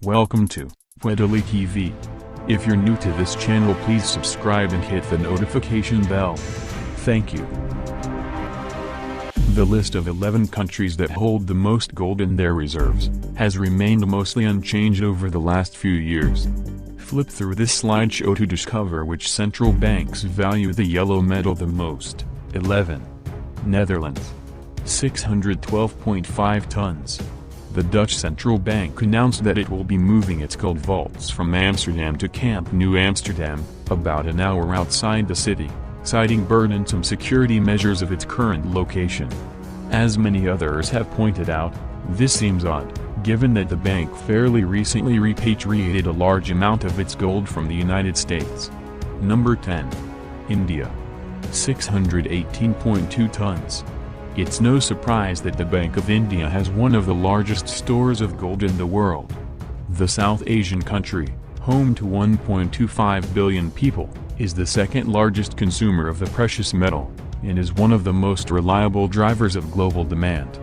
Welcome to Puedali TV. If you're new to this channel, please subscribe and hit the notification bell. Thank you. The list of 11 countries that hold the most gold in their reserves has remained mostly unchanged over the last few years. Flip through this slideshow to discover which central banks value the yellow metal the most. 11. Netherlands. 612.5 tons. The Dutch Central Bank announced that it will be moving its gold vaults from Amsterdam to Camp New Amsterdam, about an hour outside the city, citing burdensome security measures of its current location. As many others have pointed out, this seems odd, given that the bank fairly recently repatriated a large amount of its gold from the United States. Number 10. India. 618.2 tons. It's no surprise that the Bank of India has one of the largest stores of gold in the world. The South Asian country, home to 1.25 billion people, is the second largest consumer of the precious metal, and is one of the most reliable drivers of global demand.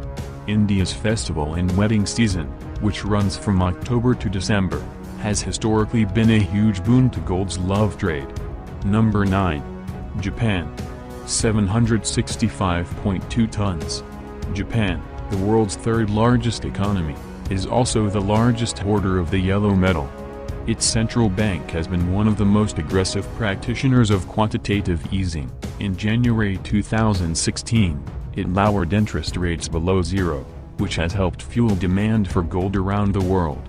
India's festival and wedding season, which runs from October to December, has historically been a huge boon to gold's love trade. Number 9. Japan. 765.2 tons. Japan, the world's third largest economy, is also the largest hoarder of the yellow metal. Its central bank has been one of the most aggressive practitioners of quantitative easing. In January 2016, it lowered interest rates below zero, which has helped fuel demand for gold around the world.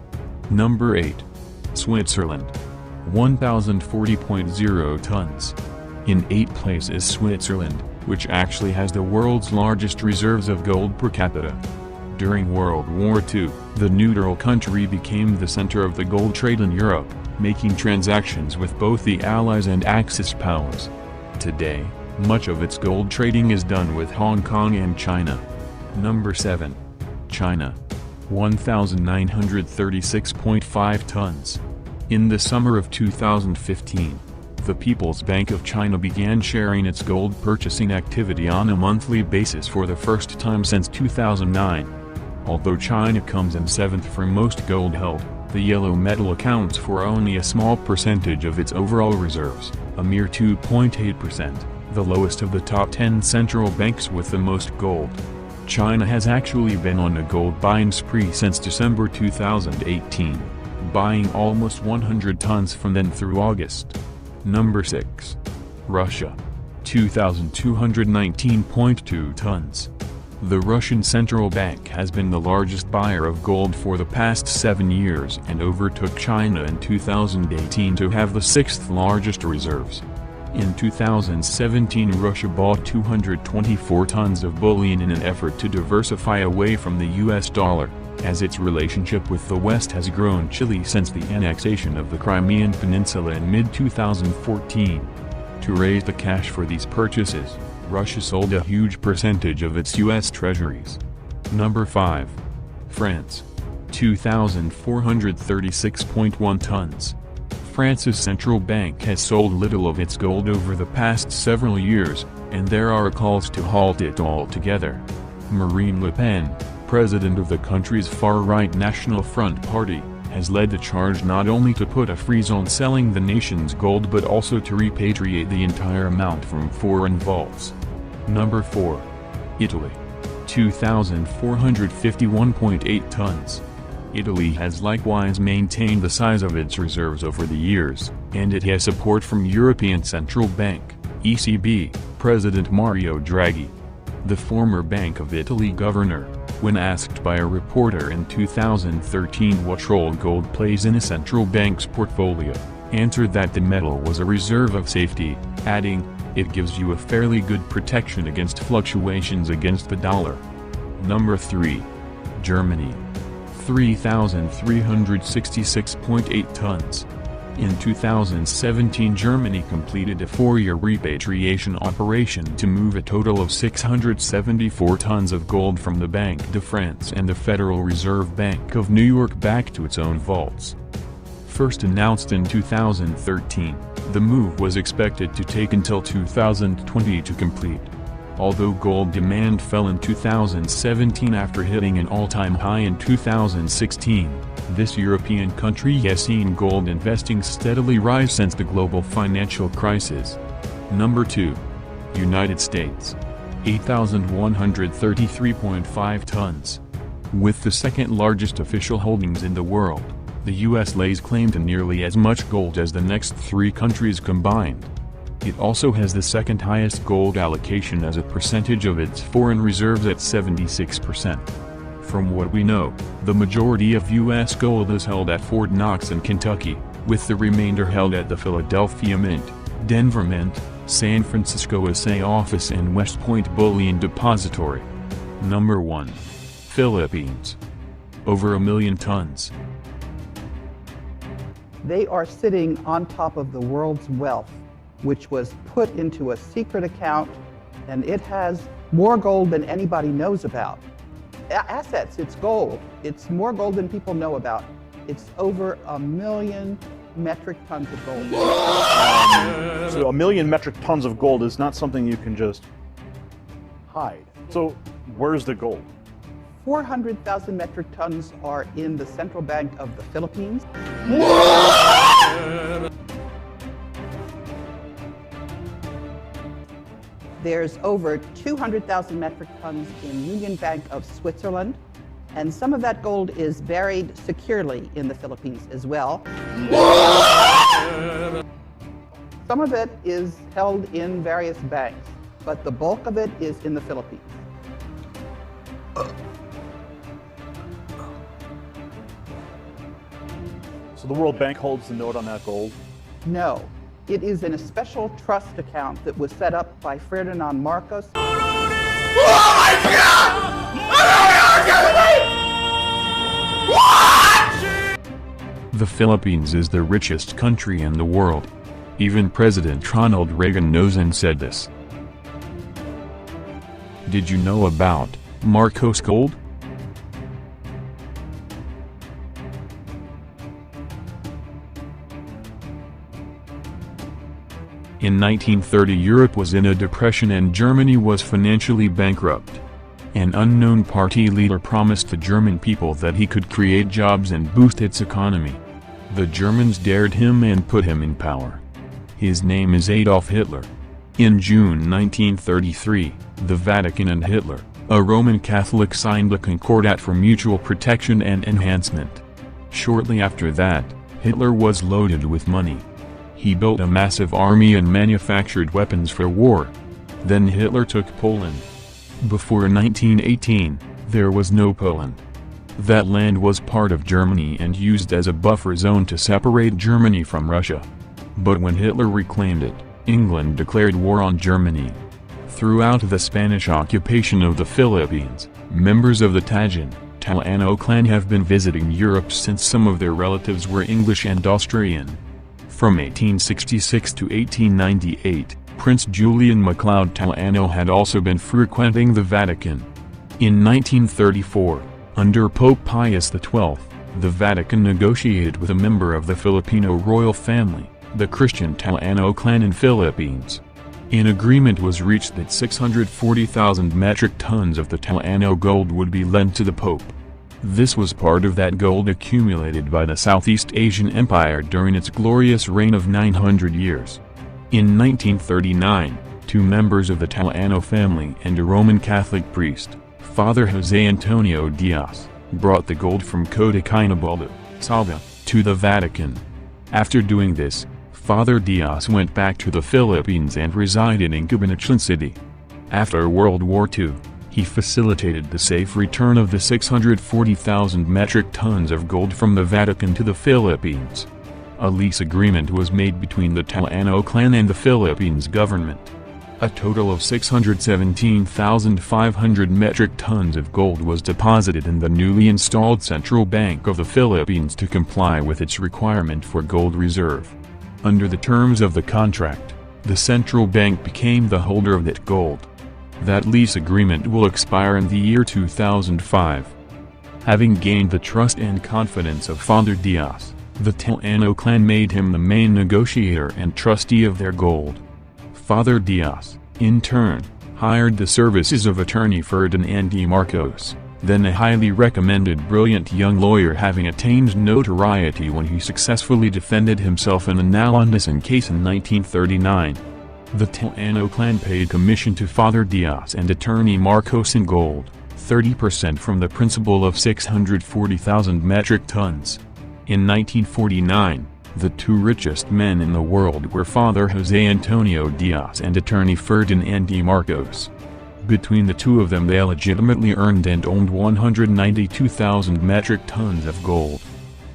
Number 8. Switzerland. 1,040.0 tons. In 8th place is Switzerland, which actually has the world's largest reserves of gold per capita. During World War II, the neutral country became the center of the gold trade in Europe, making transactions with both the Allies and Axis powers. Today, much of its gold trading is done with Hong Kong and China. Number 7. China. 1,936.5 tons. In the summer of 2015, the People's Bank of China began sharing its gold purchasing activity on a monthly basis for the first time since 2009. Although China comes in 7th for most gold held, the yellow metal accounts for only a small percentage of its overall reserves, a mere 2.8%, the lowest of the top 10 central banks with the most gold. China has actually been on a gold buying spree since December 2018, buying almost 100 tons from then through August. Number 6. Russia. 2,219.2 tons. The Russian Central Bank has been the largest buyer of gold for the past 7 years and overtook China in 2018 to have the 6th largest reserves. In 2017, Russia bought 224 tons of bullion in an effort to diversify away from the US dollar, as its relationship with the West has grown chilly since the annexation of the Crimean Peninsula in mid-2014. To raise the cash for these purchases, Russia sold a huge percentage of its U.S. treasuries. Number 5. France. 2,436.1 tons. France's central bank has sold little of its gold over the past several years, and there are calls to halt it altogether. Marine Le Pen, president of the country's far-right National Front Party, has led the charge not only to put a freeze on selling the nation's gold but also to repatriate the entire amount from foreign vaults. Number 4. Italy. 2,451.8 tons. Italy has likewise maintained the size of its reserves over the years, and it has support from European Central Bank, ECB, President Mario Draghi. The former Bank of Italy governor, when asked by a reporter in 2013 what role gold plays in a central bank's portfolio, answered that the metal was a reserve of safety, adding, "It gives you a fairly good protection against fluctuations against the dollar." Number 3. Germany. 3,366.8 tons. In 2017, Germany completed a 4-year repatriation operation to move a total of 674 tons of gold from the Banque de France and the Federal Reserve Bank of New York back to its own vaults. First announced in 2013, the move was expected to take until 2020 to complete. Although gold demand fell in 2017 after hitting an all-time high in 2016, this European country has seen gold investing steadily rise since the global financial crisis. Number 2. United States. 8,133.5 tons. With the second largest official holdings in the world, the U.S. lays claim to nearly as much gold as the next 3 countries combined. It also has the second highest gold allocation as a percentage of its foreign reserves at 76%. From what we know, the majority of U.S. gold is held at Fort Knox in Kentucky, with the remainder held at the Philadelphia Mint, Denver Mint, San Francisco SA office and West Point Bullion Depository. Number 1. Philippines. Over 1 million tons. They are sitting on top of the world's wealth, which was put into a secret account, and it has more gold than anybody knows about. Assets, it's gold. It's more gold than people know about. It's over 1 million metric tons of gold. So 1 million metric tons of gold is not something you can just hide. So where's the gold? 400,000 metric tons are in the Central Bank of the Philippines. There's over 200,000 metric tons in Union Bank of Switzerland, and some of that gold is buried securely in the Philippines as well. Some of it is held in various banks, but the bulk of it is in the Philippines. So the World Bank holds the note on that gold? No. It is in a special trust account that was set up by Ferdinand Marcos. Oh my God! What? The Philippines is the richest country in the world. Even President Ronald Reagan knows and said this. Did you know about Marcos Gold? In 1930, Europe was in a depression and Germany was financially bankrupt. An unknown party leader promised the German people that he could create jobs and boost its economy. The Germans dared him and put him in power. His name is Adolf Hitler. In June 1933, the Vatican and Hitler, a Roman Catholic, signed a Concordat for mutual protection and enhancement. Shortly after that, Hitler was loaded with money. He built a massive army and manufactured weapons for war. Then Hitler took Poland. Before 1918, there was no Poland. That land was part of Germany and used as a buffer zone to separate Germany from Russia. But when Hitler reclaimed it, England declared war on Germany. Throughout the Spanish occupation of the Philippines, members of the Tajin, Talano clan have been visiting Europe since some of their relatives were English and Austrian. From 1866 to 1898, Prince Julian MacLeod Talano had also been frequenting the Vatican. In 1934, under Pope Pius XII, the Vatican negotiated with a member of the Filipino royal family, the Christian Talano clan in Philippines. An agreement was reached that 640,000 metric tons of the Talano gold would be lent to the Pope. This was part of that gold accumulated by the Southeast Asian Empire during its glorious reign of 900 years. In 1939, 2 members of the Talano family and a Roman Catholic priest, Father José Antonio Diaz, brought the gold from Cotacinabaldo, Salga, to the Vatican. After doing this, Father Diaz went back to the Philippines and resided in Cabanatuan City. After World War II, he facilitated the safe return of the 640,000 metric tons of gold from the Vatican to the Philippines. A lease agreement was made between the Talano clan and the Philippines government. A total of 617,500 metric tons of gold was deposited in the newly installed Central Bank of the Philippines to comply with its requirement for gold reserve. Under the terms of the contract, the central bank became the holder of that gold. That lease agreement will expire in the year 2005. Having gained the trust and confidence of Father Diaz, the Talano clan made him the main negotiator and trustee of their gold. Father Diaz, in turn, hired the services of attorney Ferdinand de Marcos, then a highly recommended brilliant young lawyer having attained notoriety when he successfully defended himself in a Nalondasan case in 1939. The Tilano clan paid commission to Father Diaz and attorney Marcos in gold, 30% from the principal of 640,000 metric tons. In 1949, the two richest men in the world were Father José Antonio Diaz and attorney Ferdinand de Marcos. Between the two of them they legitimately earned and owned 192,000 metric tons of gold.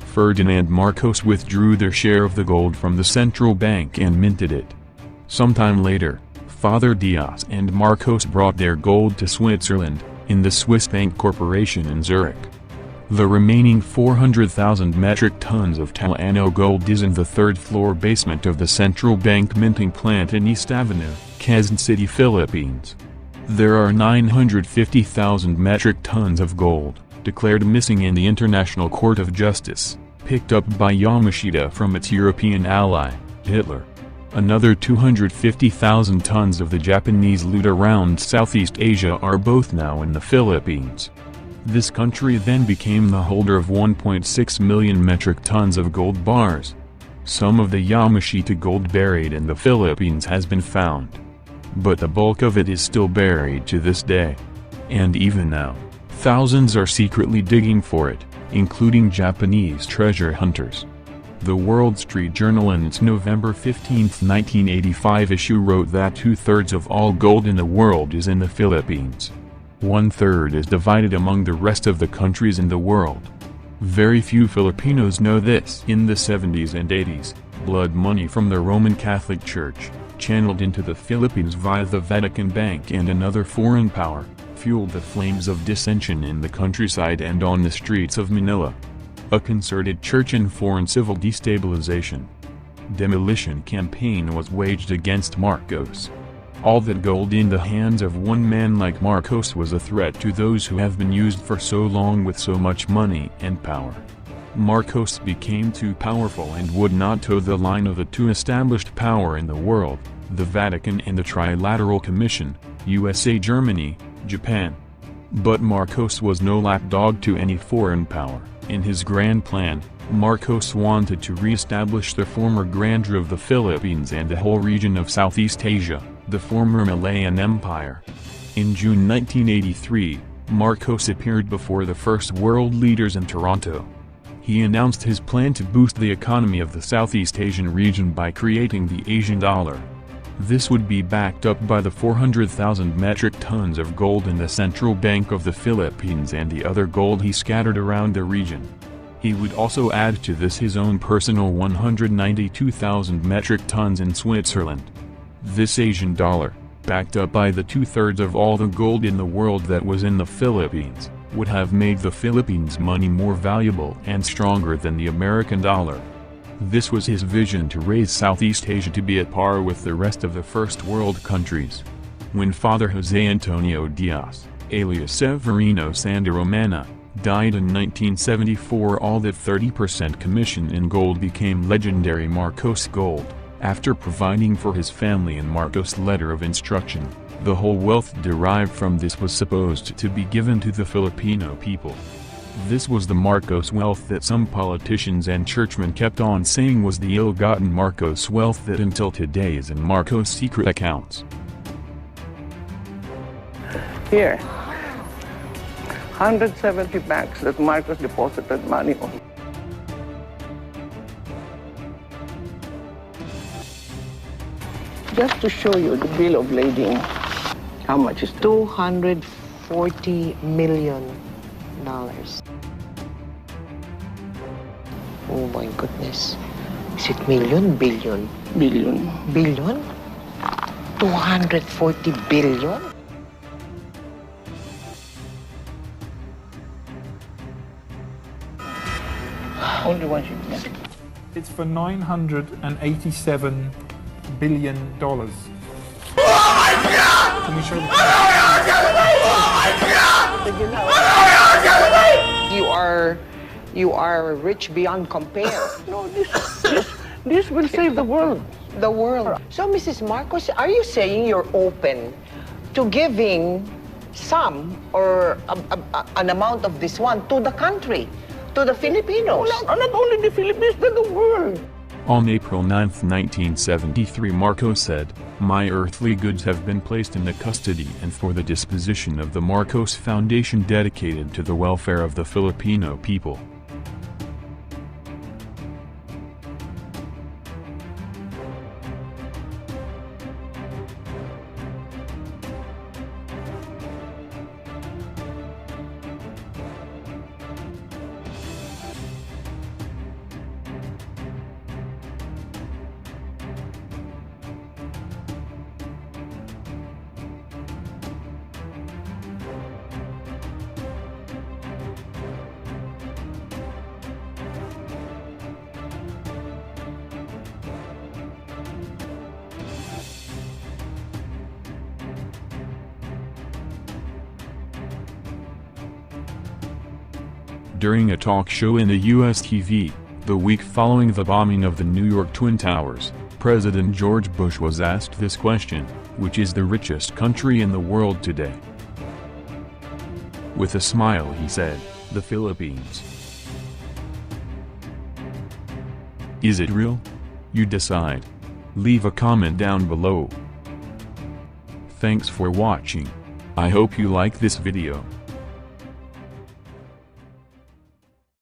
Ferdinand Marcos withdrew their share of the gold from the central bank and minted it. Sometime later, Father Diaz and Marcos brought their gold to Switzerland, in the Swiss Bank Corporation in Zurich. The remaining 400,000 metric tons of Tilano gold is in the third-floor basement of the central bank minting plant in East Avenue, Quezon City, Philippines. There are 950,000 metric tons of gold, declared missing in the International Court of Justice, picked up by Yamashita from its European ally, Hitler. Another 250,000 tons of the Japanese loot around Southeast Asia are both now in the Philippines. This country then became the holder of 1.6 million metric tons of gold bars. Some of the Yamashita gold buried in the Philippines has been found, but the bulk of it is still buried to this day. And even now, thousands are secretly digging for it, including Japanese treasure hunters. The Wall Street Journal in its November 15, 1985 issue wrote that 2/3 of all gold in the world is in the Philippines. 1/3 is divided among the rest of the countries in the world. Very few Filipinos know this. In the 70s and 80s, blood money from the Roman Catholic Church, channeled into the Philippines via the Vatican Bank and another foreign power, fueled the flames of dissension in the countryside and on the streets of Manila. A concerted church and foreign civil destabilization, demolition campaign was waged against Marcos. All that gold in the hands of one man like Marcos was a threat to those who have been used for so long with so much money and power. Marcos became too powerful and would not toe the line of the two established power in the world, the Vatican and the Trilateral Commission, USA, Germany, Japan. But Marcos was no lapdog to any foreign power. In his grand plan, Marcos wanted to re-establish the former grandeur of the Philippines and the whole region of Southeast Asia, the former Malayan Empire. In June 1983, Marcos appeared before the first world leaders in Toronto. He announced his plan to boost the economy of the Southeast Asian region by creating the Asian dollar. This would be backed up by the 400,000 metric tons of gold in the Central Bank of the Philippines and the other gold he scattered around the region. He would also add to this his own personal 192,000 metric tons in Switzerland. This Asian dollar, backed up by the 2/3 of all the gold in the world that was in the Philippines, would have made the Philippines money more valuable and stronger than the American dollar. This was his vision to raise Southeast Asia to be at par with the rest of the first world countries. When Father José Antonio Diaz, alias Severino Sandaromana, died in 1974, all that 30% commission in gold became legendary Marcos gold. After providing for his family in Marcos' letter of instruction, the whole wealth derived from this was supposed to be given to the Filipino people. This was the Marcos wealth that some politicians and churchmen kept on saying was the ill-gotten Marcos wealth that until today is in Marcos' secret accounts. Here, 170 banks that Marcos deposited money on. Just to show you the bill of lading, how much is $240 million. Oh my goodness. Is it million? Billion? billion? Billion? 240 billion? Only one ship, yeah. It's for $987 billion. Oh my God! Can we show the You are rich beyond compare. No, this will save the world. The world. So, Mrs. Marcos, are you saying you're open to giving some or an amount of this one to the country, to the Filipinos. Not only the Philippines, but the world. On April 9, 1973, Marcos said, "My earthly goods have been placed in the custody and for the disposition of the Marcos Foundation dedicated to the welfare of the Filipino people." During a talk show in the U.S. TV, the week following the bombing of the New York Twin Towers, President George Bush was asked this question: which is the richest country in the world today? With a smile he said, "The Philippines." Is it real? You decide. Leave a comment down below. Thanks for watching. I hope you like this video.